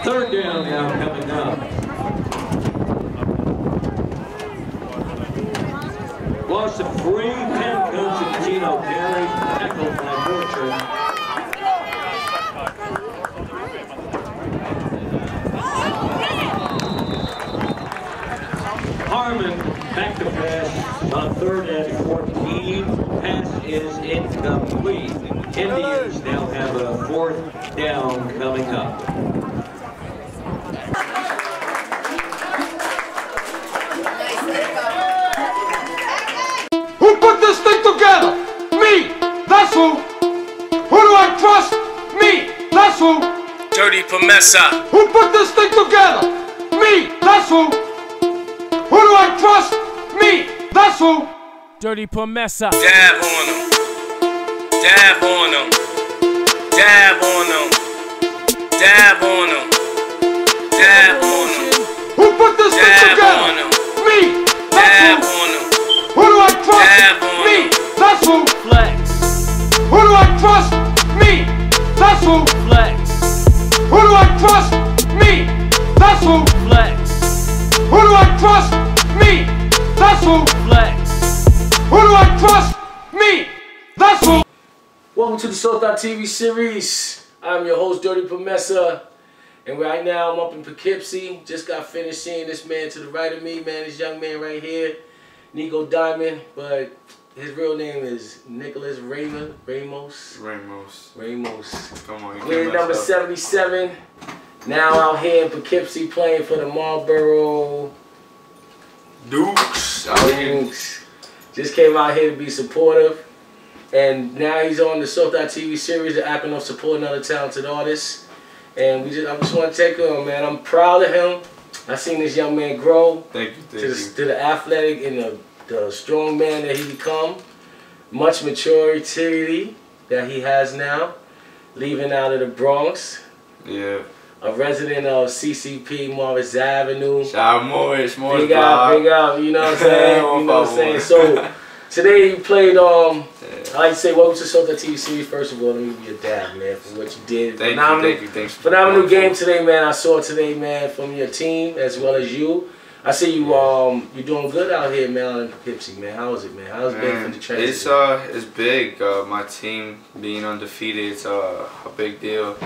Third down now coming up. Loss of 3, 10 comes to Gino Perry, tackled by Bertram. Harmon back to pass on 3rd and 14. Pass is incomplete. Indians now have a 4th down coming up. Who put this thing together? Me! That's who! Who do I trust? Me! That's who! Dirty Promesa. Who put this thing together? Me! That's who! Who do I trust? Me! That's who! Dirty Promesa. Dab on him. Dab on him. Dab on him. Dab on him. Dab on him. Who put this thing together? Me! Dab on him. Who do I trust? Me! That's who! Flex. Who do I trust? Me! That's who! Flex. Who do I trust? Me! That's who! Flex. Who do I trust? Me! That's who! Flex. Who do I trust? Me! That's who! Welcome to the SOTATv series. I'm your host, Dirty Promesa. And right now, I'm up in Poughkeepsie. Just got finished seeing this man to the right of me, man. This young man right here, Nico Diamond. But his real name is Nichalous Ramos. Come on, you We're number 77. Now out here in Poughkeepsie playing for the Marlboro Dukes. Just came out here to be supportive. And now he's on the SOTATv series, the acronym of supporting other talented artists. And I just want to take him, man. I'm proud of him. I seen this young man grow. Thank you. To the athletic and the strong man that he become. Much maturity that he has now. Leaving out of the Bronx. Yeah. A resident of CCP, Morris Avenue. Shout out Morris Big out, you know what I'm saying? You know what I'm saying? So today you played, I like to say welcome to SOTATv series. First of all, let me give you a dab, man, for what you did. Thank you. Thanks. Phenomenal game today, man. I saw today, man, from your team as well as you. I see you you're doing good out here, man, in Poughkeepsie, man. How is it, man? How's it been for the transition? It's big. My team being undefeated, it's a big deal.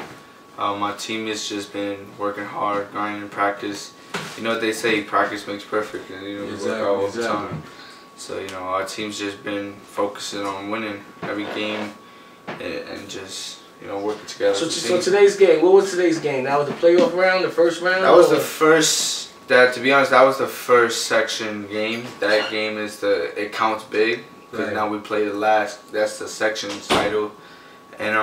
My team has just been working hard, grinding in practice. You know what they say, practice makes perfect, and we work out all the time. So our team's just been focusing on winning every game and just working together. So today's game, what was today's game? That was the playoff round, the first round. That was the first. To be honest, that was the first section game. That game it counts big because now we play the last. That's the section title, and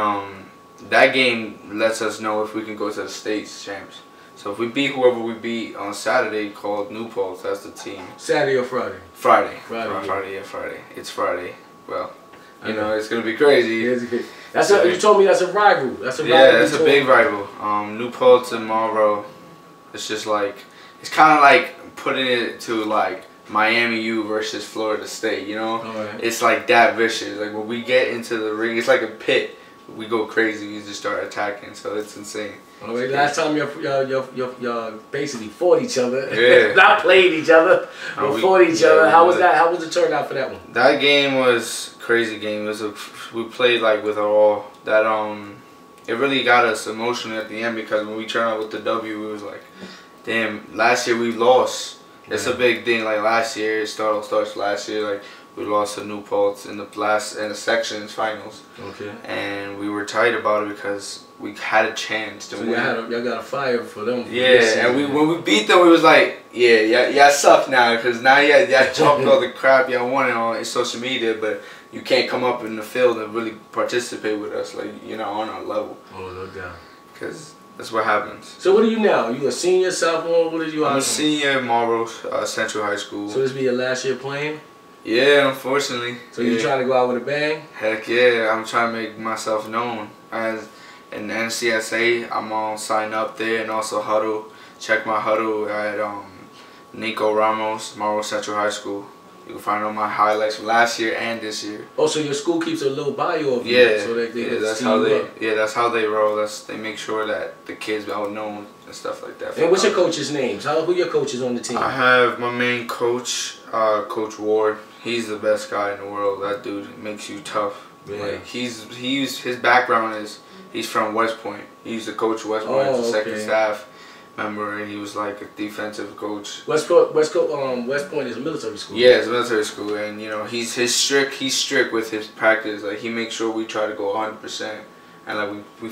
that game lets us know if we can go to the States champs. So if we beat whoever we beat on Saturday, called New Paltz, that's the team. Saturday or Friday? Friday. Friday. Friday. It's Friday. Well, it's gonna be crazy. You told me that's a rival. That's a rival. Yeah, that's a big rival. New Paltz and Marlboro. It's just like kind of like putting it to like Miami U versus Florida State. It's like that vicious. Like when we get into the ring, it's like a pit. We go crazy. We just start attacking, so it's insane. Last time y'all basically fought each other. Yeah. Not played each other, but fought each other. How was that? How was the turnout for that one? That game was a crazy game. We played like with all that. It really got us emotional at the end because when we turned out with the W, it was like, damn. Last year we lost. It's a big thing. Like last year, starts last year. Like we lost to New Paltz in the sections finals. Okay. And we were tight about it because we had a chance to win. Y'all got a fire for them. Yeah, and when we beat them, we was like, y'all suck now because now y'all talked all the crap y'all wanted on social media, but you can't come up in the field and really participate with us like on our level. Oh, no doubt. Because that's what happens. So what are you now? You a senior, sophomore? What are you? I'm a senior at Marlboro Central High School. So this be your last year playing? Yeah, unfortunately. So you trying to go out with a bang? Heck yeah, I'm trying to make myself known. As in NCSA, I'm on sign up there and also huddle. Check my huddle at Nichalous Ramos, Marlboro Central High School. You can find all my highlights from last year and this year. Oh, so your school keeps a little bio of you, Yeah, so that they can that's see how you they. up. Yeah, that's how they roll. They make sure that the kids are known and stuff like that. And what's your coach's names? Who your coaches on the team? I have my main coach, Coach Ward. He's the best guy in the world. That dude makes you tough. Yeah. Like his background is he's from West Point. He used to coach West Point as a second staff member, and he was like a defensive coach. West Point is a military school. Yeah, it's a military school, and you know he's strict with his practice. Like he makes sure we try to go 100%, and like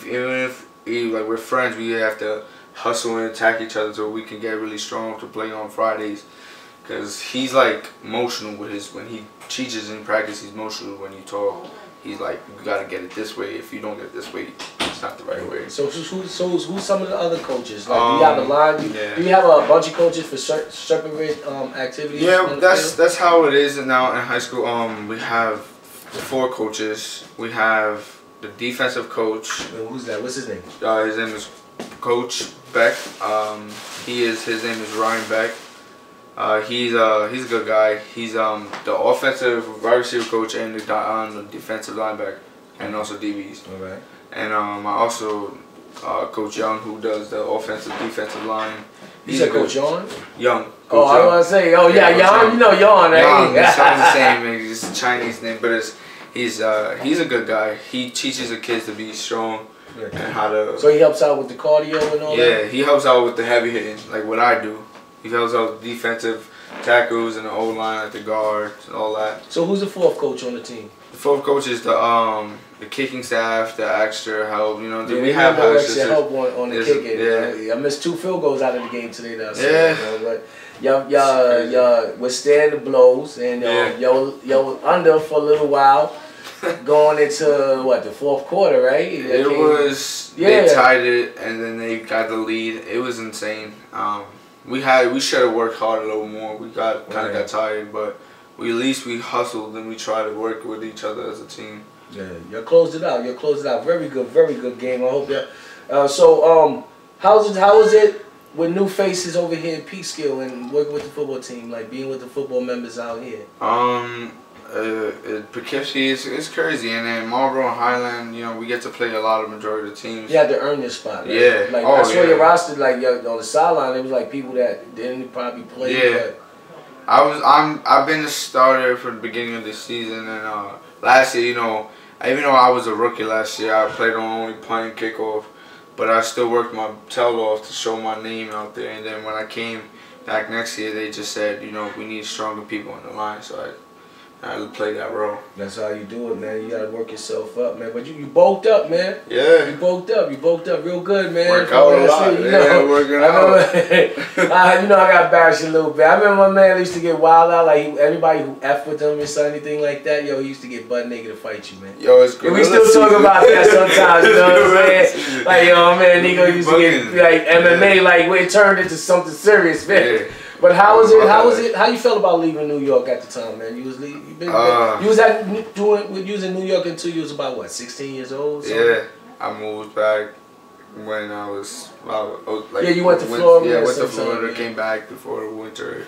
even if we're friends, we have to hustle and attack each other so we can get really strong to play on Fridays. Cause he's like emotional with when he teaches in practice. He's emotional when you talk. He's like, you gotta get it this way. If you don't get it this way, it's not the right way. So who's some of the other coaches? Like, do you have a line? Do you have a bunch of coaches for separate activities? Yeah, that's how it is now in high school. We have 4 coaches. We have the defensive coach. And who's that? What's his name? His name is Coach Beck. His name is Ryan Beck. He's a good guy. He's the offensive wide receiver coach and the defensive linebacker, and also DBs. All right. And I also Coach Young, who does the offensive defensive line. You said Coach Young? Young. Oh, I want to say, Young. You know Young, right? Young. It sounds the same. It's a Chinese name, but he's a good guy. He teaches the kids to be strong and how to. So he helps out with the cardio and all that. Yeah, he helps out with the heavy hitting, like what I do. He helps out with defensive tackles and the O-line at the guards and all that. So who's the 4th coach on the team? The 4th coach is the kicking staff, the extra help. You know, we have extra help on the kicking. Yeah, I missed 2 field goals out of the game today. Now, so, but y'all withstand the blows and y'all under for a little while. Going into what, the 4th quarter, right? They tied it and then they got the lead. It was insane. We should have worked hard a little more. We kind of got tired, but at least we hustled and we tried to work with each other as a team. Yeah, you closed it out. Very good game. I hope that. So how was it with new faces over here in Peekskill and working with the football team, like being with the football members out here? Poughkeepsie is crazy, and then Marlboro and Highland, you know, we get to play a lot of majority of the teams. You had to earn your spot, right? Yeah. Like I saw your roster, like on the sideline, it was like people that didn't probably play. Yeah. But I've been the starter from the beginning of the season, and last year, you know, even though I was a rookie last year, I played on only punt and kickoff, but I still worked my tail off to show my name out there. And then when I came back next year, they just said, you know, we need stronger people on the line, so I played that role. That's how you do it, man. You gotta work yourself up, man. But you bulked up, man. Yeah. You bulked up real good, man. Work out a lot. Working out. You know, I got embarrassed a little bit. I remember my man used to get wild out, like everybody who F with him or anything like that, he used to get butt naked to fight you, man. Yo, it's good. We still talk about that sometimes, you know what I'm saying? Like, man, nigga used to get like MMA, like it turned into something serious, man. Yeah. But how was it? How you felt about leaving New York at the time, man? You was in New York until you was about what, 16 years old? Yeah, I moved back when I was you went to Florida. Yeah, went to Florida. Came back before the winter.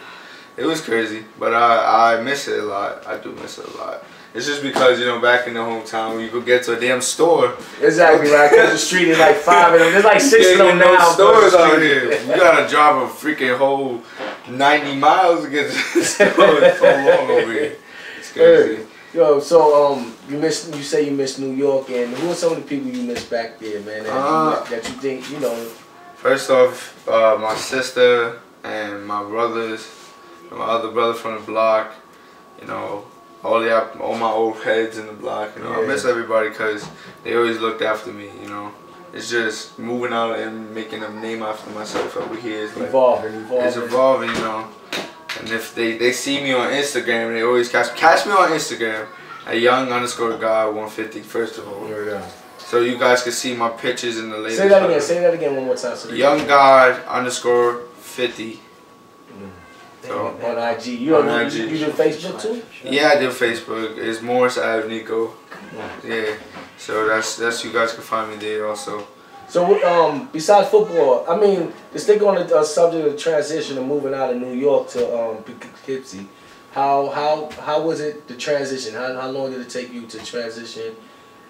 It was crazy, but I miss it a lot. I do miss it a lot. It's just because, you know, back in the hometown, you could get to a damn store. Exactly, right? Because the street is like 5 of them. There's like 6 of them now. No stores out here. You gotta drive a freaking whole 90 miles to get to the store. It's so long over here. It's crazy. Yo, so you say you miss New York, and who are some of the people you miss back there, man? That you think, you know? First off, my sister and my brothers, and my other brother from the block, you know. All my old heads in the block, you know. I miss everybody because they always looked after me, you know. It's just moving out and making a name after myself over here. It's like, evolving. It's evolving, you know. And if they see me on Instagram, they always catch me on Instagram at young_guy150, first of all. Yeah. So you guys can see my pictures in the latest. Say that again one more time. So young_guy_50. So, on IG. You do Facebook too? Yeah, I do Facebook. It's Morris Ave Nico. Yeah. So that's you guys can find me there also. So besides football, I mean, to stick on the subject of transition and moving out of New York to Poughkeepsie, How was it the transition? How long did it take you to transition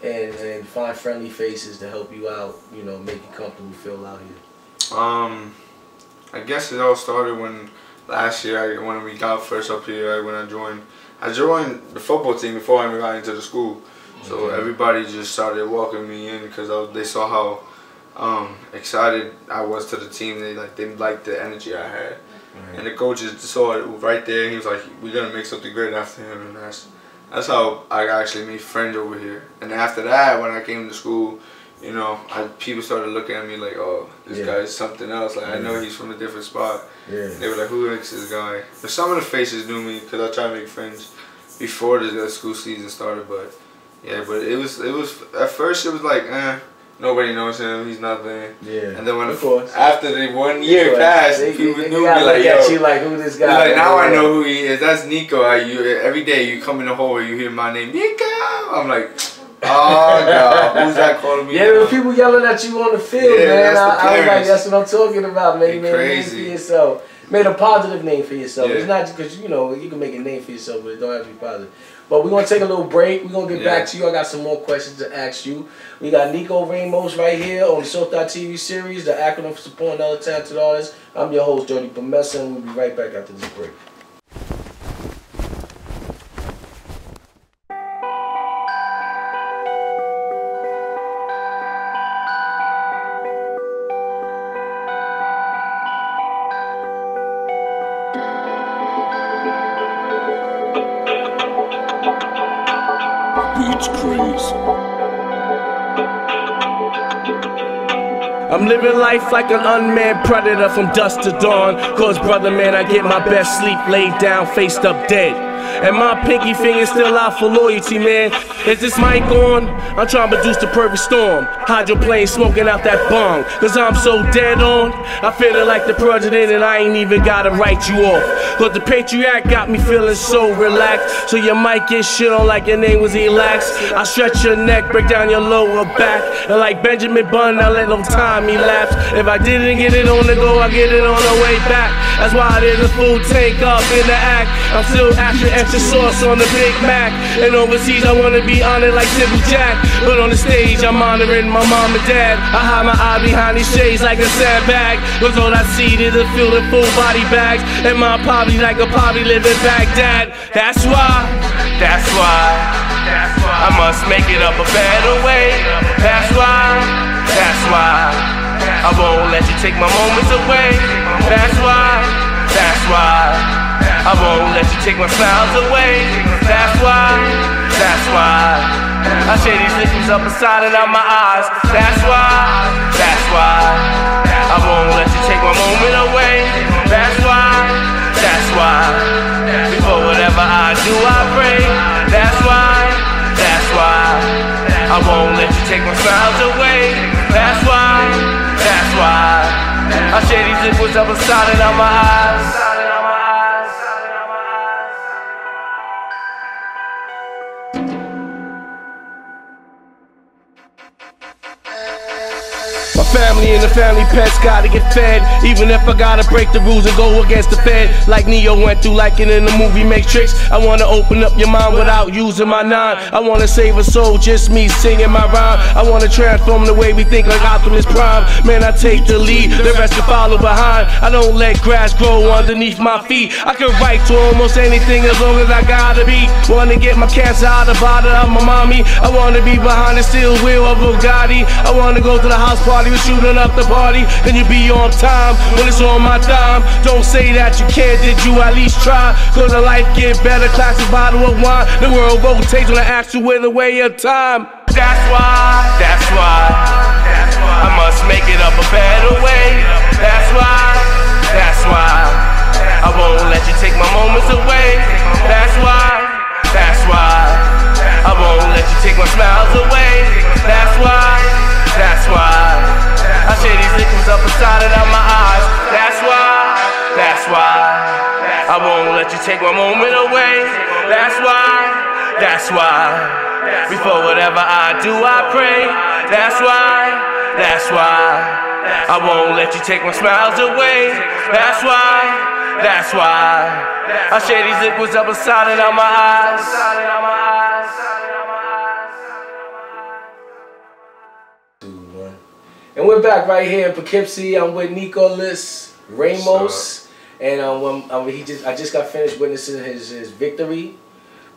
and find friendly faces to help you out? You know, make you comfortable feel out here. I guess it all started when last year when we got first up here. When I joined the football team before I even got into the school. So everybody just started welcoming me in because they saw how excited I was to the team. They liked the energy I had. Right. And the coaches saw it right there, and he was like, "We're gonna make something great after him." And that's how I actually made friends over here. And after that, when I came to school, you know, people started looking at me like, "Oh, this guy's something else." Like I know he's from a different spot. Yeah. They were like, "Who is this guy?" But some of the faces knew me because I tried to make friends before the school season started. But yeah, but it was at first it was like, nobody knows him. He's nothing. Yeah. And then after the 1 year passed, people knew me like, yo. You like, who this guy? Like, now I know who he is. That's Nico. Every day you come in the hallway, you hear my name, Nico. I'm like, oh God, who's that calling me? Yeah, there were people yelling at you on the field, man. I was like, that's what I'm talking about, man. You made a name for yourself. Made a positive name for yourself. Yeah. It's not just because, you know, you can make a name for yourself, but it don't have to be positive. But we're going to take a little break. We're going to get back to you. I got some more questions to ask you. We got Nichalous Ramos right here on the SOTATv series, the acronym for supporting other talented artists. I'm your host, Dirty Promesa, and we'll be right back after this break. I'm living life like an unmanned predator from dusk to dawn. Cause brother man, I get my best sleep laid down, faced up dead. And my pinky finger's still out for loyalty, man. Is this mic on? I'm trying to produce the perfect storm. Hydroplane smoking out that bong. Cause I'm so dead on. I feel it like the president and I ain't even gotta write you off. Cause the patriot got me feeling so relaxed. So you might get shit on like your name was Elax. I stretch your neck, break down your lower back. And like Benjamin Button, I let no time elapse. If I didn't get it on the go, I get it on the way back. That's why there's a full tank up in the act. I'm still extra sauce on the Big Mac. And overseas I wanna be honored like Simple Jack. But on the stage I'm honoring my mom and dad. I hide my eye behind these shades like a sandbag. Cause all I see is a field of full body bags. And my poverty like a poverty live in Baghdad. That's why I must make it up a better way. That's why I won't let you take my moments away. That's why I won't let you take my smiles away. That's why I share these liquids up inside and out my eyes. That's why I won't let you take my moment away. That's why before whatever I do I pray. That's why I won't let you take my smiles away. That's why I share these liquids up inside and out my eyes. Family and the family pets gotta get fed. Even if I gotta break the rules and go against the Fed. Like Neo went through, like in the movie Matrix. I wanna open up your mind without using my nine. I wanna save a soul, just me singing my rhyme. I wanna transform the way we think like Optimus Prime. Man, I take the lead, the rest can follow behind. I don't let grass grow underneath my feet. I can write to almost anything as long as I gotta be. Wanna get my cancer out of the body of my mommy. I wanna be behind the steel wheel of Bugatti. I wanna go to the house party with shooting up the party, then you be on time when it's on my dime. Don't say that you can't, did you at least try? Cause the life get better, classic bottle of wine. The world rotates when I ask you in the way of time. That's why I must make it up a better way. That's why I won't let you take my moments away. That's why I won't let you take my smiles away. That's why I share these liquids up inside and out my eyes. That's why I won't let you take my moment away. That's why before whatever I do I pray. That's why I won't let you take my smiles away. That's why That's why I share these liquids up inside and out my eyes. And we're back right here in Poughkeepsie. I'm with Nichalous Ramos, and I just got finished witnessing his victory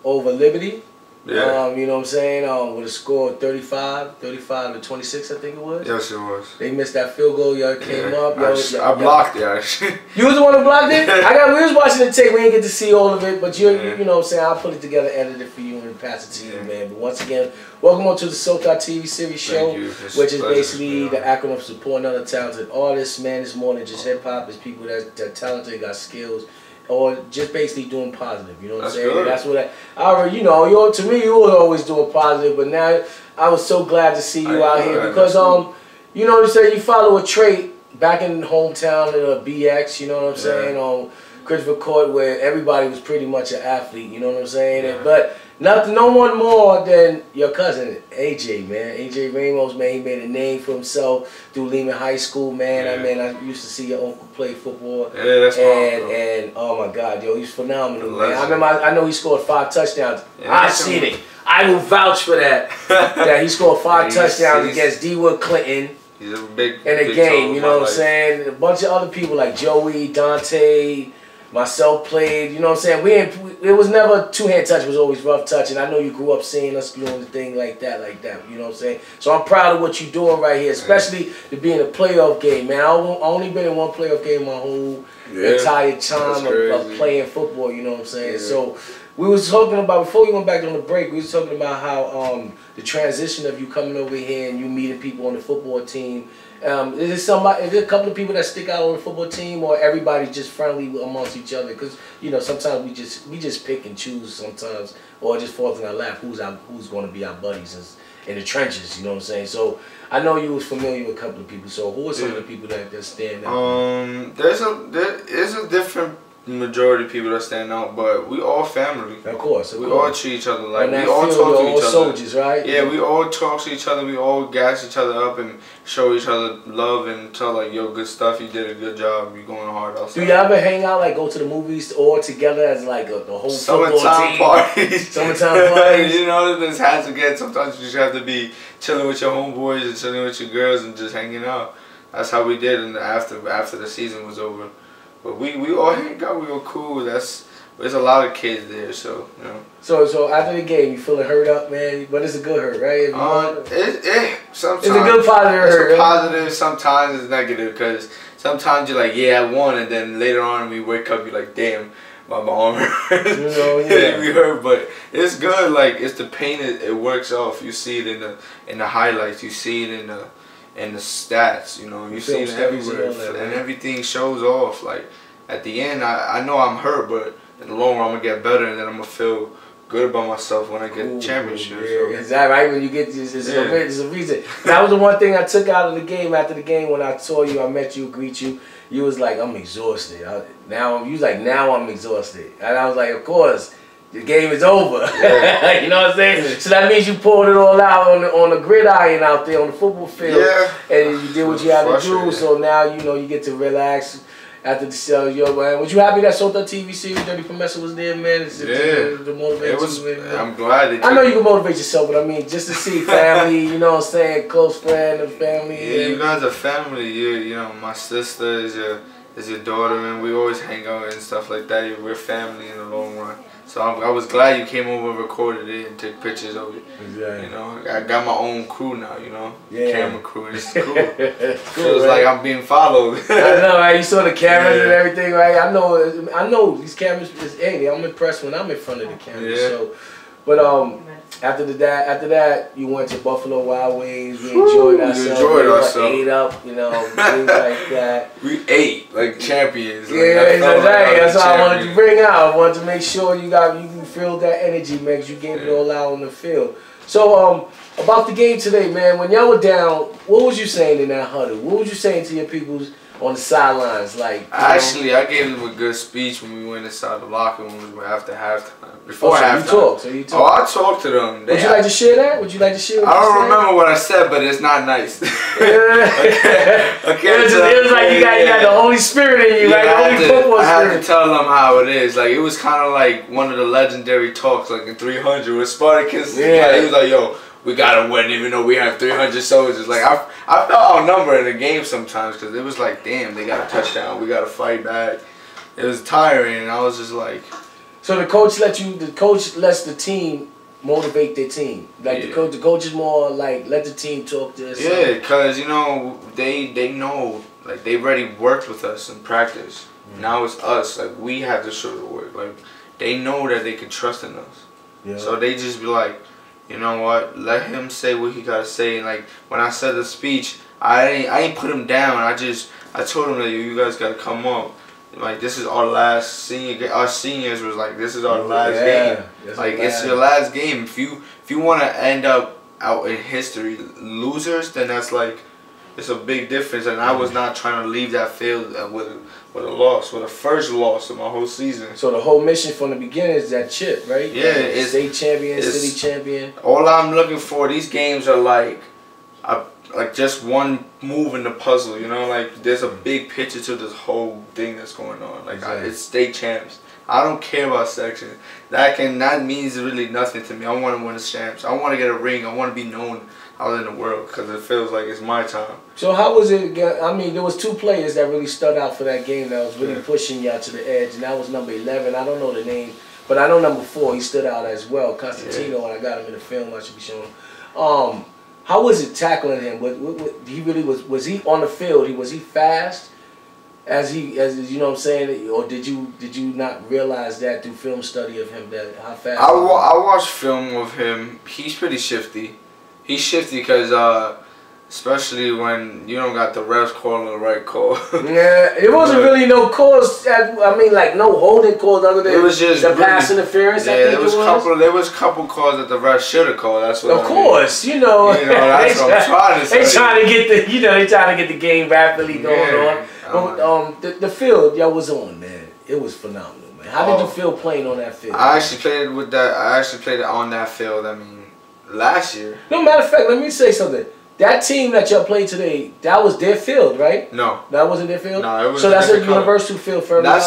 over Liberty. Yeah. You know what I'm saying? With a score of 35 to 26, I think it was. Yes, it was. They missed that field goal. Y'all came up. I blocked it, actually. You was the one who blocked it? We was watching the tape. We didn't get to see all of it, but you know what I'm saying? I'll put it together, edit it for you, and pass it to you, man. But once again, welcome on to the SOTATv series show, which is basically the acronym for supporting other talented artists, man. It's more than just hip-hop. It's people that are talented, got skills, or just basically doing positive, you know what I'm saying? Good. That's what I already, to me, you was always doing positive, but now I was so glad to see you out here because, you know what I'm saying, you follow a trait back in hometown at BX, you know what I'm saying, on Christopher Court, where everybody was pretty much an athlete, you know what I'm saying? Yeah. But no one more than your cousin, AJ, man. AJ Ramos, man, he made a name for himself through Lehman High School, man. I used to see your uncle play football. Yeah, that's and oh my God, yo, he's phenomenal, man. I know he scored 5 touchdowns. Yeah, I seen it. I will vouch for that. That he scored 5 touchdowns against D-Wood Clinton. He's a big in a game, you know what I'm saying? A bunch of other people like Joey, Dante, myself played, you know what I'm saying? It was never two-hand touch, it was always rough touch, and I know you grew up seeing us doing the thing like that, you know what I'm saying? So I'm proud of what you're doing right here, especially to be in a playoff game, man. I only been in one playoff game my whole entire time of playing football, you know what I'm saying? Yeah. So we was talking about, before we went back on the break, we was talking about how the transition of you coming over here and you meeting people on the football team. Is there a couple of people that stick out on the football team, or everybody just friendly amongst each other? Because sometimes we just pick and choose sometimes, or it just falls in our lap who's going to be our buddies in the trenches. You know what I'm saying? So I know you was familiar with a couple of people. So who are some of the people that stand out? There's a different majority of people that stand out, but we all family. Of course. We all treat each other like, we all talk to each other. Soldiers, right? Yeah, we all talk to each other. We all gas each other up and show each other love and tell like, yo, good stuff. You did a good job. You going hard outside. Do you ever hang out, like go to the movies all together as like the whole football team? Parties. Summertime parties. You know, this has to get. Sometimes you just have to be chilling with your homeboys and chilling with your girls and just hanging out. That's how we did, and after the season was over. But we all hang out, we were cool. There's a lot of kids there, so you know. So after the game, you feeling hurt up, man? But it's a good hurt, right? Sometimes it's a good positive hurt. It's positive. Sometimes it's negative because sometimes you're like, yeah, I won, and then later on we wake up, you're like, damn, my arm hurt. We hurt, but it's good. Like it's the pain. It works off. You see it in the highlights. You see it in the stats, you know, you see it everywhere, and everything shows off. Like at the end, I know I'm hurt, but in the long run, I'm gonna get better, and then I'm gonna feel good about myself when I get the championship. Yeah, so. Is that right? When you get this, there's a reason. That was the one thing I took out of the game. After the game, when I saw you, I met you, greet you. You was like, I'm exhausted. You was like, now I'm exhausted, and I was like, of course. The game is over. Yeah. You know what I'm saying? So that means you pulled it all out on the gridiron out there on the football field. Yeah. And you did what you had to do. So now you get to relax after the show. Yo, man, was you happy that SOTATv series Dirty Promesa was there, man? To motivate you, man. I'm glad. I know you can motivate yourself, but I mean, just to see family, you know what I'm saying, close friend and family. Yeah, you guys are family. You know, my sister is your daughter, man. We always hang out and stuff like that. We're family in the long run. So I was glad you came over and recorded it and took pictures of it. Exactly. You know, I got my own crew now, you know, camera crew. It's cool. Feels like I'm being followed. I know, right? You saw the cameras and everything, right? I know these cameras. Hey, I'm impressed when I'm in front of the camera. Yeah. So, but after that, you went to Buffalo Wild Wings. We enjoyed ourselves. We ate up, you know, things like that. We ate like champions. Yeah, that's what I wanted to bring out. I wanted to make sure you feel that energy, man, 'cause you gave it all out on the field. So, About the game today, man. When y'all were down, what was you saying in that huddle? What was you saying to your peoples on the sidelines? Like, actually, I gave them a good speech when we went inside the locker room after halftime. Before halftime. So you talked. Oh, I talked to them. Would you like to share that? Would you like to share what I don't remember what I said, but it's not nice. Okay. It was like you got the Holy Spirit in you, right? The Holy football I spirit. had to tell them how it is. Like, it was kind of like one of the legendary talks, like in 300 with Spartacus. Yeah. Like, he was like, yo, we gotta win even though we have 300 soldiers. Like, I felt outnumbered in the game sometimes because it was like, damn, they got a touchdown. We gotta fight back. It was tiring, and I was just like... So the coach lets the team motivate their team. Like the coach is more like let the team talk to us. Yeah, because you know they know, like they already worked with us in practice. Now it's us. Like we have to show the work. Like they know that they can trust in us. Yeah. So they just be like, you know what? Let him say what he gotta say. And like when I said the speech, I ain't put him down. I told him that you guys gotta come up. Like this is our last senior game. Our seniors was like, this is our last game. Like it's your last game. If you want to end up out in history losers, then that's like it's a big difference. And I was not trying to leave that field with a loss, with a first loss of my whole season. So the whole mission from the beginning is that chip, right? Yeah, it's state champion, city champion. All I'm looking for. These games are like just one move in the puzzle, you know, like there's a big picture to this whole thing that's going on. Like it's state champs. I don't care about section. That means really nothing to me. I want to win the champs. I want to get a ring. I want to be known out in the world because it feels like it's my time. So how was it? I mean, there was two players that really stood out for that game that was really pushing you out to the edge, and that was number 11. I don't know the name, but I know number 4. He stood out as well. Constantino, and I got him in the film. I should be showing. How was it tackling him? He really was he on the field? Was he fast as you know what I'm saying? Or did you not realize that through film study of him that how fast? I watched film of him. He's pretty shifty. He's shifty because especially when you don't got the refs calling the right call. Yeah, it wasn't really no calls. I mean, like no holding calls other than it was just the pass interference. Yeah, there was a couple calls that the refs should have called. That's what. Of course, you know that's what I'm trying to say. They trying to get they trying to get the game rapidly going on. But the field y'all was on, man. It was phenomenal, man. How did you feel playing on that field? I actually played with that. I actually played it on that field. I mean, last year. No, matter of fact, let me say something. That team that y'all played today, that was their field, right? No. That wasn't their field? No, it was. So that's a universal field for everybody?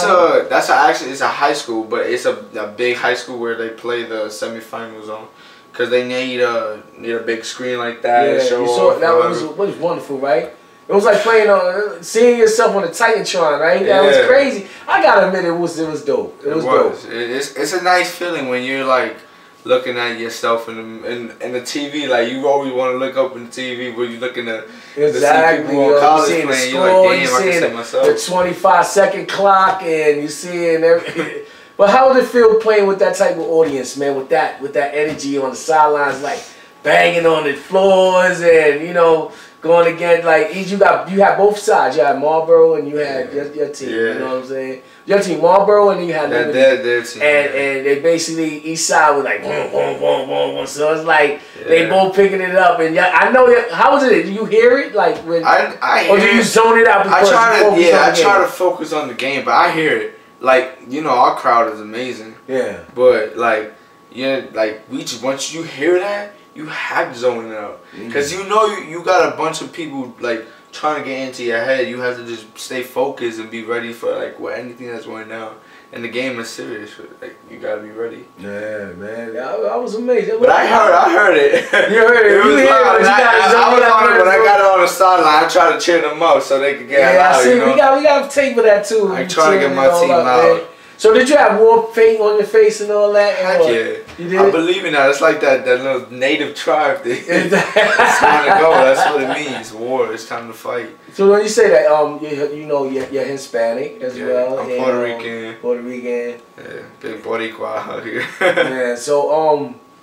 Actually, it's a high school, but it's a big high school where they play the semifinals on. Because they need a big screen like that to show off. That was wonderful, right? It was like playing seeing yourself on the Titantron, right? That was crazy. I gotta admit, it was dope. It was dope. It's a nice feeling when you're like looking at yourself in the TV. Like you always want to look up in the TV where you're looking at see people on college playing. You're like, damn, I can see myself. The 25-second clock, and you seeing everything. But how would it feel playing with that type of audience, man? With that energy on the sidelines, like banging on the floors, and you know. Going again, like you had both sides. You had Marlboro and you had your team. You know what I'm saying? Your team, Marlboro, and then you had their team. And they basically each side was like boom, boom, boom, boom, boom. So it's like they both picking it up. And I know how was it? Do you hear it like when? Or do you zone it out? I try to focus on the game, but I hear it. Like you know, our crowd is amazing. Yeah. But like once you hear that. You have to zone it out because you know you got a bunch of people like trying to get into your head. You have to just stay focused and be ready for like anything that's going down. And the game is serious. Like you gotta be ready. Yeah, man. I was amazed. But I heard it. You heard it. You heard it. When I got it on the sideline, I tried to cheer them up so they could get out. Yeah, we got tape of that too. I try to get my team out. So did you have war paint on your face and all that? Heck yeah. You did? I believe in that. It's like that little native tribe thing. It's time to go. That's what it means. War. It's time to fight. So when you say that, you know you're Hispanic as well. I'm Puerto Rican. Puerto Rican. Yeah, big Boricua out here. Yeah.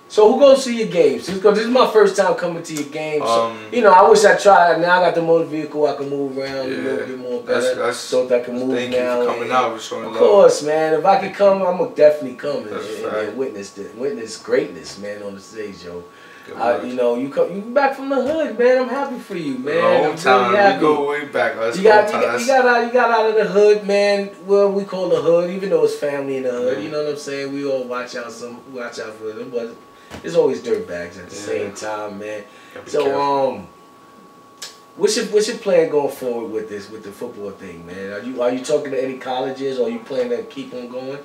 So who goes to your games? This is my first time coming to your games. So, you know, I wish I tried. Now I got the motor vehicle. I can move around a little bit more better. So that I can move now. Thank you for coming out. Showing love. Of course, man. If I could come, I'm gonna definitely come and witness greatness, man, on the stage, yo. You know, you back from the hood, man. I'm happy for you, man. Long time. We go way back. You got out of the hood, man. Well, we call the hood, even though it's family in the hood. You know what I'm saying? We all watch out for them, but there's always dirtbags at the same time, man. So what's your plan going forward with the football thing, man? Are you talking to any colleges, or are you planning to keep on going?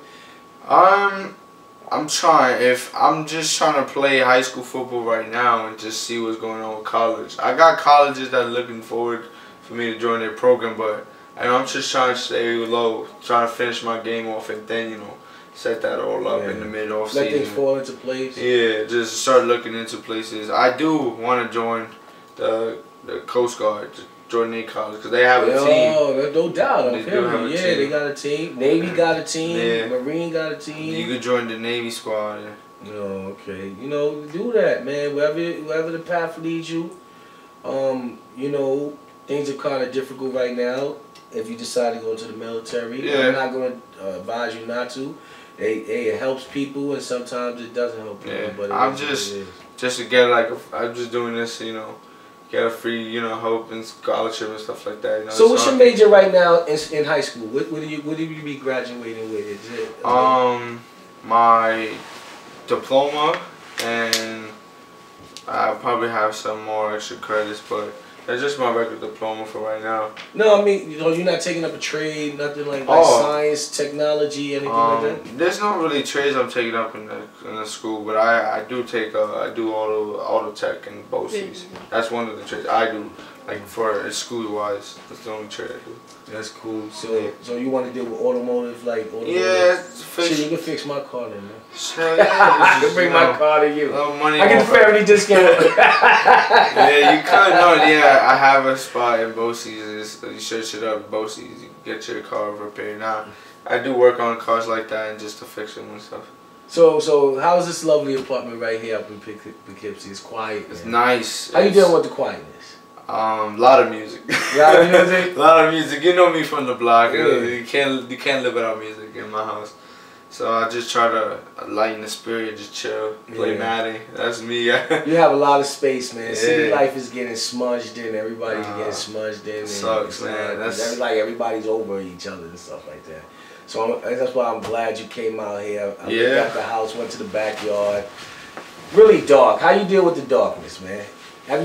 I'm trying. I'm just trying to play high school football right now and just see what's going on with college. I got colleges that are looking forward for me to join their program, but I'm just trying to stay low, trying to finish my game off, and then, you know, set that all up in the mid-off season. Let things fall into place. Yeah, just start looking into places. I do want to join the Coast Guard, join their college, because they have a team. Oh, no doubt. They do have a team. They got a team. Navy got a team. Marine got a team. You could join the Navy squad. Oh, okay. You know, do that, man. Wherever the path leads you. You know, things are kind of difficult right now. If you decide to go into the military, I'm not going to advise you not to. It helps people, and sometimes it doesn't help people. But I'm just to get I'm just doing this, you know, get a free, you know, help and scholarship and stuff like that. You know, so what's your major right now in high school? What do you be graduating with? Is it my diploma, and I probably have some more extra credits, but that's just my regular diploma for right now. No, I mean, you know, you're not taking up a trade, nothing like science, technology, anything like that? There's not really trades I'm taking up in the school, but I do take I do auto tech and BOCES. That's one of the trades I do, like for school wise. That's the only trade I do. That's cool. So you want to deal with automotive, Yeah, shit, you can fix my car then, man. I can bring my car to you. Money I get the family discount. Yeah, you could. No, yeah, I have a spot in BOCES. You search it up, BOCES. You get your car repaired. Now, I do work on cars like that and just to fix them and stuff. So how's this lovely apartment right here up in Poughkeepsie? It's quiet. It's nice. How you dealing with the quietness? A lot of music. Lot of music? A lot of music. You know me from the block. Yeah. You can't live without music in my house. So I just try to lighten the spirit, just chill, play Madden. That's me. You have a lot of space, man. City life is getting smudged in. Everybody's getting smudged in. It sucks, man. That's like everybody's over each other and stuff like that. So that's why I'm glad you came out here. I looked at the house, went to the backyard. Really dark. How you deal with the darkness, man? Have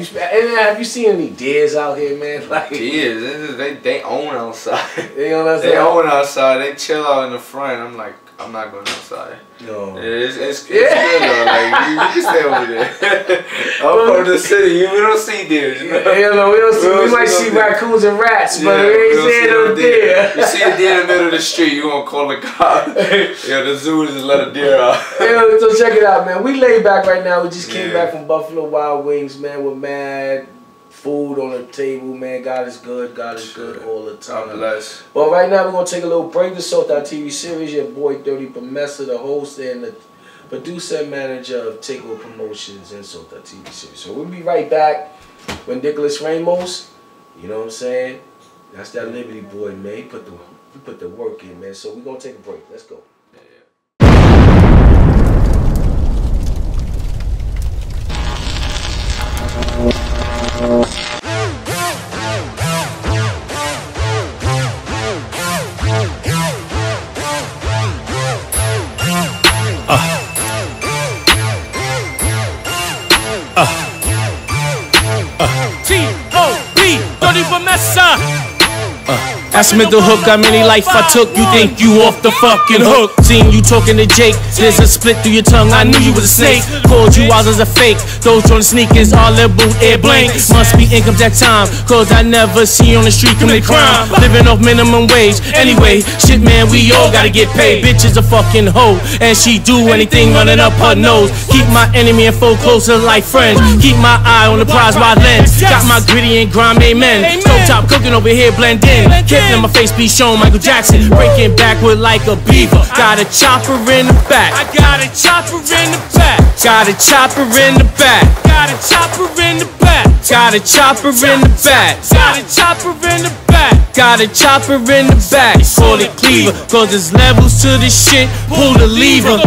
you seen any deers out here, man? Like deers, they own outside. They own outside. They own outside. They chill out in the front. I'm like, I'm not going outside. No. It's good though. Like you can stay over there. I'm from the city. We don't see deer. You know? We don't see. We might see raccoons and rats, but we ain't seeing no deer. You see a deer in the middle of the street, you gonna call the cop. The zoo just let a deer out. So check it out, man. We laid back right now. We just came back from Buffalo Wild Wings, man. We're mad. Food on the table, man. God is good. God is good all the time. God bless. But right now, we're going to take a little break. The SOTATv series. Your boy, Dirty Promesa, the host and the producer and manager of Takeover Promotions and SOTATv series. So we'll be right back with Nichalous Ramos. You know what I'm saying? That's that Liberty boy, man. He put the work in, man. So we're going to take a break. Let's go. T.O.B. Dirty Promesa. That's mental hook, how many life I took. You think you off the fucking hook. Seen you talking to Jake, there's a split through your tongue. I knew you was a snake, called you out as a fake. Those on the sneakers, all their boot, air blank. Must be income that time, cause I never see you on the street commit crime. Living off minimum wage, anyway, shit man, we all gotta get paid. Bitch is a fucking hoe, and she do anything running up her nose. Keep my enemy and foe closer like friends. Keep my eye on the prize by lens. Got my gritty and grime, amen. Stove top cooking over here, blend in. In my face be shown Michael Jackson, breaking backward like a beaver. Got a chopper in the back. I got a chopper in the back. Got a chopper in the back. Got a chopper in the back. Got a chopper in the back. Got a chopper in the back. Got a chopper in the back, call it cleaver. Cause there's levels to this shit, pull the lever.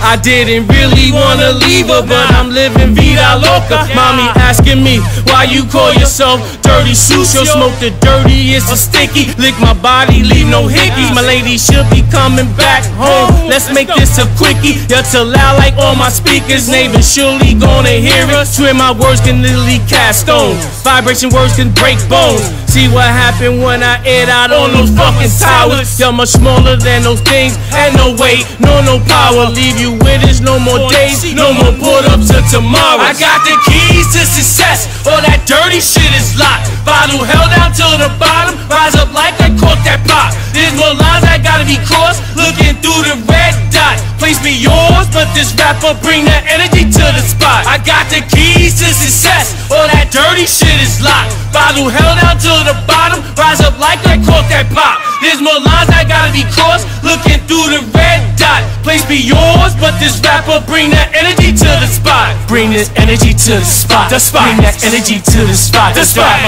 I didn't really wanna leave her, but I'm living vida loca. Mommy asking me, why you call yourself Dirty Sucio? Smoke the dirtiest and sticky, lick my body, leave no hickeys. My lady should be coming back home. Let's make this a quickie. You're too loud like all my speakers. Neighbors surely gonna hear it. Swear my words can literally cast stone. Vibration words can break bones. See what happened when I aired out on those fucking towers. You're much smaller than those things, and no weight, no power. Leave you with us, no more days, no more put-ups till tomorrow. I got the keys to success, all that dirty shit is locked. Bottle held down to the bottom, rise up like I caught that pop. There's more lines that gotta be crossed, looking through the red dot. Place be yours, but this rapper bring that energy to the spot. I got the keys to success, all that dirty shit is locked. Bottle held down to the bottom, rise up like I caught that pop. There's more lines that gotta be crossed, looking through the red dot. Place be yours, but this rapper bring that energy to the spot. Bring this energy to the spot. Bring that energy to the spot. The spot.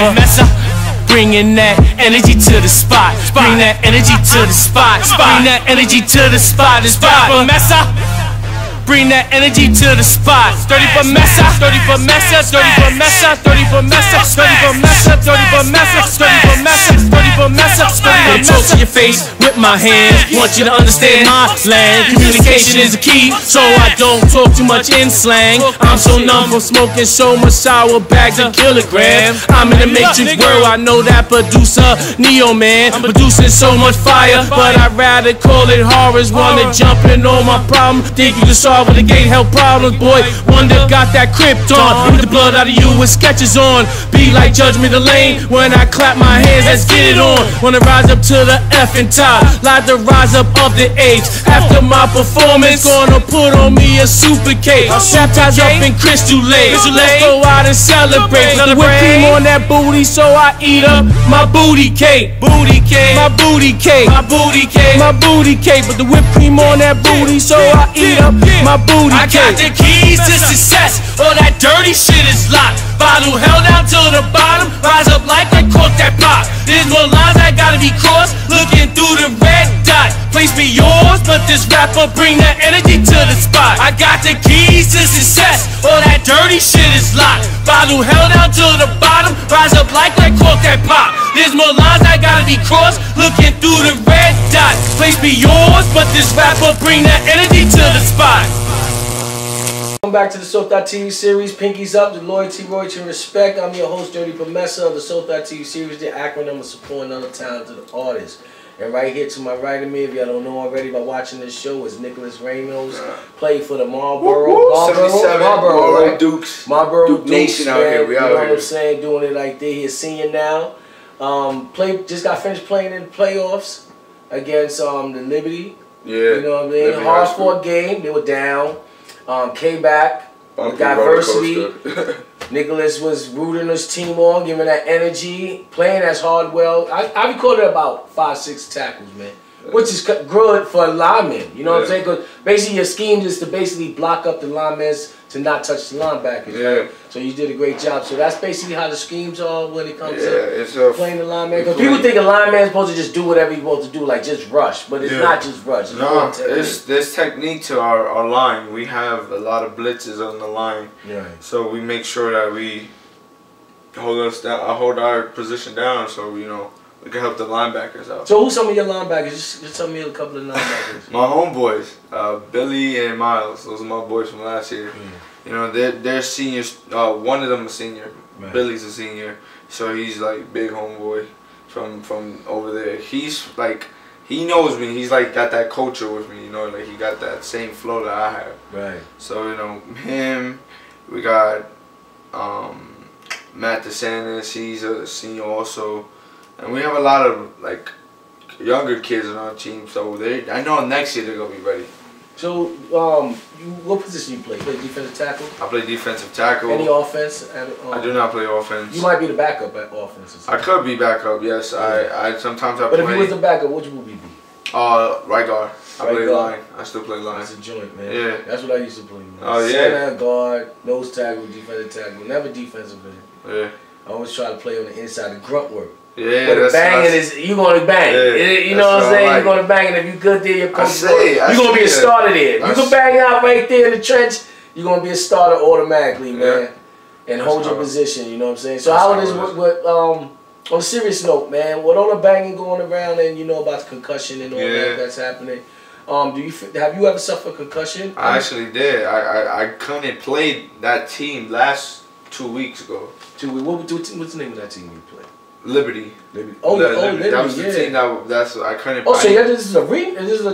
Bringing that energy to the spot. Bring that energy to the spot. Bring that energy to the spot. The spot. Bring that energy to the spot. Dirty Promesa, Dirty Promesa, Dirty Promesa, Dirty Promesa, Dirty Promesa, Dirty Promesa, Dirty Promesa, Dirty Promesa, Dirty Promesa. Talk to your face with my hands. Want you to understand my slang. Communication is the key, so I don't talk too much in slang. I'm so numb from smoking so much sour bags a kilogram. I'm in the matrix world, I know that producer Neo man. I'm producing so much fire, but I'd rather call it horrors. Wanna jump in on my problem, think you can solve with the gate help problems, boy. Wonder got that Krypton. Beat the blood out of you with sketches on. Be like Judgment the Lane when I clap my hands. Let's get it on. Wanna rise up to the F and top, like the rise up of the H. After my performance, gonna put on me a super cake. Baptized up in crystal lake. Let's go out and celebrate. The whipped cream on that booty, so I eat up my booty cake. Booty cake, my booty cake, my booty cake, my booty cake. But the whipped cream on that booty, so I eat up my booty cake. I got the keys to success, all that dirty shit is locked. Bottle held down to the bottom, rise up like I caught that pop. There's more lines that gotta be crossed, looking through the red dot. Place be yours, but this rapper bring that energy to the spot. I got the keys to success, all that dirty shit is locked. Bottle held down to the bottom, rise up like I caught that pop. There's more lines that gotta be crossed, looking through the red dot. Place be yours, but this rapper bring that energy to the spot. Welcome back to the SOTATv series, Pinkies Up, the loyalty, royalty, and respect. I'm your host, Dirty Promesa of the SOTATv series, the acronym of supporting other talented artists. And right here to my right of me, if y'all don't know already by watching this show, is Nichalous Ramos. Played for the Marlboro Dukes. Marlboro Duke Nation Dukes, out here. We you out know here. what I'm saying? Doing it like they here, senior now. Just got finished playing in the playoffs against the Liberty. Yeah. You know what I mean? Hard fought game. They were down. Came back. Diversity. Nichalous was rooting his team on, giving that energy, playing as hard. Well, I recorded about 5-6 tackles, man, which is good for a lineman. You know what I'm saying? Because basically your scheme is to basically block up the linemen to not touch the linebackers. Right? So you did a great job. So that's basically how the schemes are when it comes to playing the lineman. Because people think a lineman is supposed to just do whatever he's supposed to do, like just rush, but it's not just rush. No, there's technique to our line. We have a lot of blitzes on the line, so we make sure that we hold our position down, so we can help the linebackers out. So who's some of your linebackers? Just tell me a couple of linebackers. My homeboys, Billy and Miles. Those are my boys from last year. You know, they're seniors. One of them a senior. Right. Billy's a senior, so he's like big homeboy from over there. He's like, he knows me. He's like got that culture with me. You know, like he got that same flow that I have. Right. So him. We got Matt DeSantis. He's a senior also. And we have a lot of like younger kids on our team, so I know next year they're gonna be ready. So, what position you play? Play defensive tackle? I play defensive tackle. Any offense? I do not play offense. You might be the backup at offense. I could be backup. Yes, I sometimes I play. But if you was the backup, what would you be? Right guard. I play line. I still play line. That's a joint, man. Yeah. That's what I used to play, man. Oh yeah. Center, guard, nose tackle, defensive tackle. Never defensive, man. Yeah. I always try to play on the inside, the grunt work. Yeah, but the banging is you gonna bang. Yeah, you know what I'm saying? You're gonna bang, and if you good there, your coach. You're gonna be a starter there. You can bang out right there in the trench. You're gonna be a starter automatically, man, and hold your position. You know what I'm saying? So how it is with on a serious note, man, with all the banging going around and you know about the concussion and all that's happening. Have you ever suffered concussion? I actually did. I couldn't play that team last 2 weeks ago. 2 weeks. What's the name of that team you played? Liberty. Oh, Liberty. That was the team I couldn't. Oh, so this is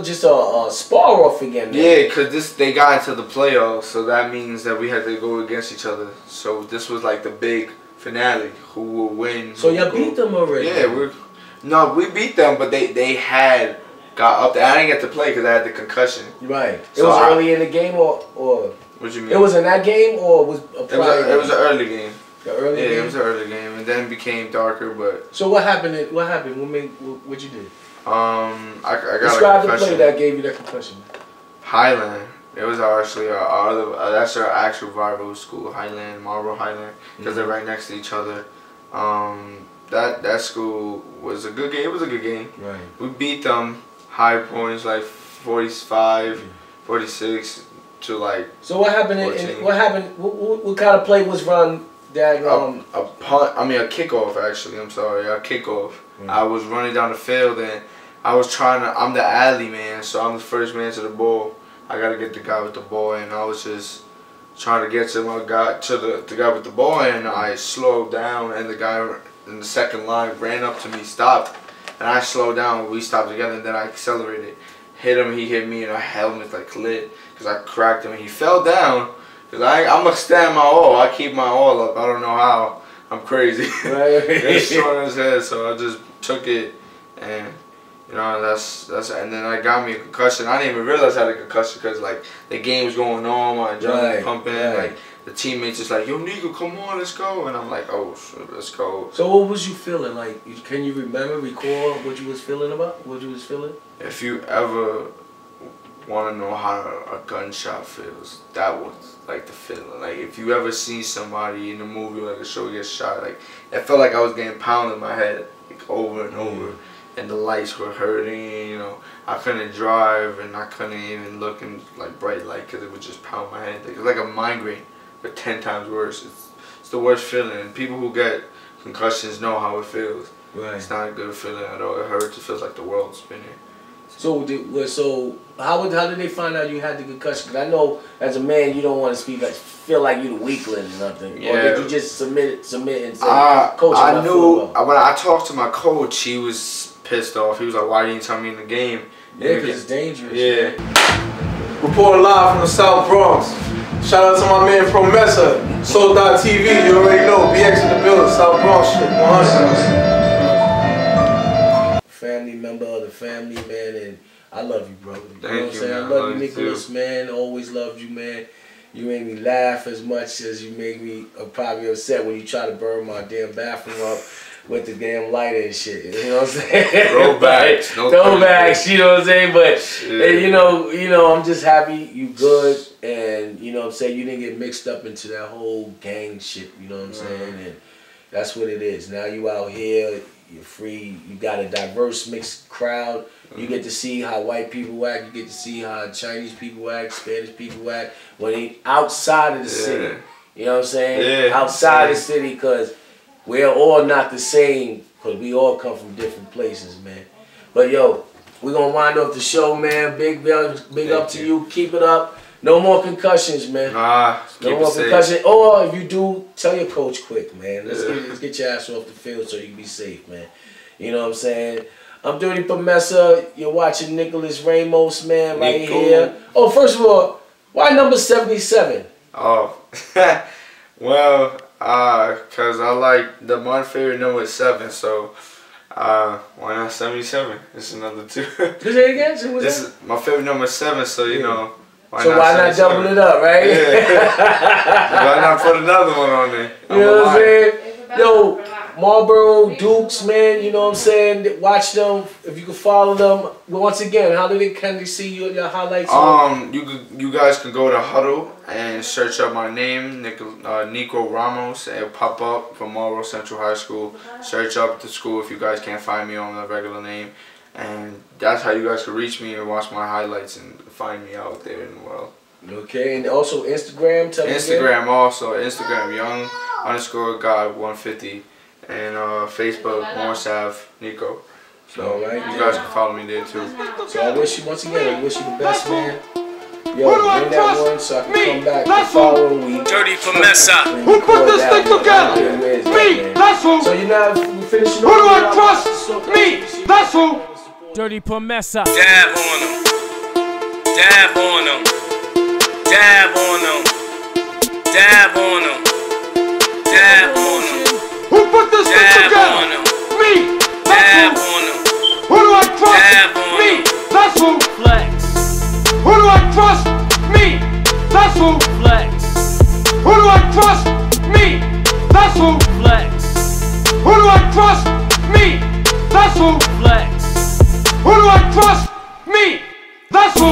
just a spar off again. Man. Yeah, because they got into the playoffs, so that means that we had to go against each other. So this was like the big finale. Who will win? So y'all beat them already? Yeah, we beat them, but they had got up there. I didn't get to play because I had the concussion. Right. So it was early in the game, or what do you mean? It was in that game, or was a prior? It was an early game. Early game? It was an early game, and then it became darker. But so what happened? What you did? I got describe a concussion. the play that gave you that concussion. Highland. It was actually that's our actual rival school, Highland, Marlboro Highland, because they're right next to each other. That school was a good game. It was a good game. Right. We beat them high points like 45, 46 to like. So what happened? What happened? What kind of play was run? That a punt. I mean a kickoff. Actually, I'm sorry, a kickoff. I was running down the field and I was trying to. I'm the alley man, so I'm the first man to the ball. I gotta get the guy with the ball, and I was just trying to get to the guy with the ball, and I slowed down, and the guy in the second line ran up to me, stopped, and I slowed down. We stopped together, and then I accelerated, hit him. He hit me, and our helmet like lit because I cracked him, and he fell down. Cause I'm gonna stand my all. I keep my all up. I don't know how. I'm crazy. Right. It's short on his head, so I just took it, and you know that's. And then I got me a concussion. I didn't even realize I had a concussion because like the game was going on, my adrenaline was pumping. Like the teammates just like, yo, Nico, come on, let's go. And I'm like, oh, shit, let's go. So what was you feeling like? Can you recall what you was feeling about? What you was feeling? If you ever want to know how a gunshot feels, that was like the feeling. Like if you ever see somebody in a movie or like a show get shot, like it felt like I was getting pounded in my head like over and over, and the lights were hurting. You know, I couldn't drive and I couldn't even look in like bright light because it would just pound my head. Like, it was like a migraine, but 10 times worse. It's the worst feeling. And people who get concussions know how it feels. Right. It's not a good feeling at all. It hurts. It feels like the world's spinning. So how did they find out you had the concussion? Because I know as a man you don't want to speak like feel like you the weakling or nothing. Yeah. Or did you just submit and say, Coach, I knew when I talked to my coach, he was pissed off. He was like, "Why didn't you tell me in the game?" Yeah, because it's dangerous. Yeah. Reporting live from the South Bronx. Shout out to my man Promesa, SOTATv. You already know, BX in the building, South Bronx shit. 100. Family member of the family, man, and I love you, bro. You know what I'm Thank you, saying? man. I love you, Nichalous, man. Always loved you, man. You make me laugh as much as you make me probably upset when you try to burn my damn bathroom up with the damn lighter and shit. You know what I'm saying? Throwbacks. No Throwbacks, you know what I'm saying? But and, you know, I'm just happy you good, and you know what I'm saying, you didn't get mixed up into that whole gang shit, you know what I'm saying? And that's what it is. Now you out here, you're free, you got a diverse mixed crowd. You get to see how white people act, you get to see how Chinese people act, Spanish people act when they outside of the city. You know what I'm saying? Yeah. Outside the city, because we're all not the same, because we all come from different places, man. But yo, we're going to wind up the show, man. Big up to you. Keep it up. No more concussions, man. No more concussions. Or if you do, tell your coach quick, man. Let's get your ass off the field so you can be safe, man. You know what I'm saying? I'm Dirty Promesa. You're watching Nichalous Ramos, man, right here. Oh, first of all, why number 77? Oh, well, cause I like my favorite number is 7, so why not 77? It's another 2. Say it again. My favorite number is 7, so you know. Why not double it up, right? Yeah. Why not put another one on there? You know what I'm saying? Yo, Marlboro Dukes, man, you know what I'm saying? Watch them. If you can follow them. Once again, how can they see your highlights? You guys can go to Huddle and search up my name, Nichalous Ramos. It'll pop up from Marlboro Central High School. Search up the school if you guys can't find me on the regular name. And that's how you guys can reach me and watch my highlights and find me out there in the world. Okay, and also Instagram. Tell Instagram also. Instagram young_guy150. And Facebook, Morsav Nico. So you guys can follow me there too. So I wish you, once again, I wish you the best, man. Yo, bring that one so I can come back the following week. Dirty Promesa. Who put this thing together? Me, that's who. So you know, we finishing. Who do I trust? Me, that's who. Dirty Promesa. Dab on them. Dab on them. Dab on them. Dab on them. Dab on them. Who put this thing together? Me, that's who. Who do I trust? Me, that's who. Flex. Who do I trust? Me, that's who. Flex. Who do I trust? Me, that's who. Flex. Who do I trust? Me, that's who. Flex. Who do I trust? Me, that's who.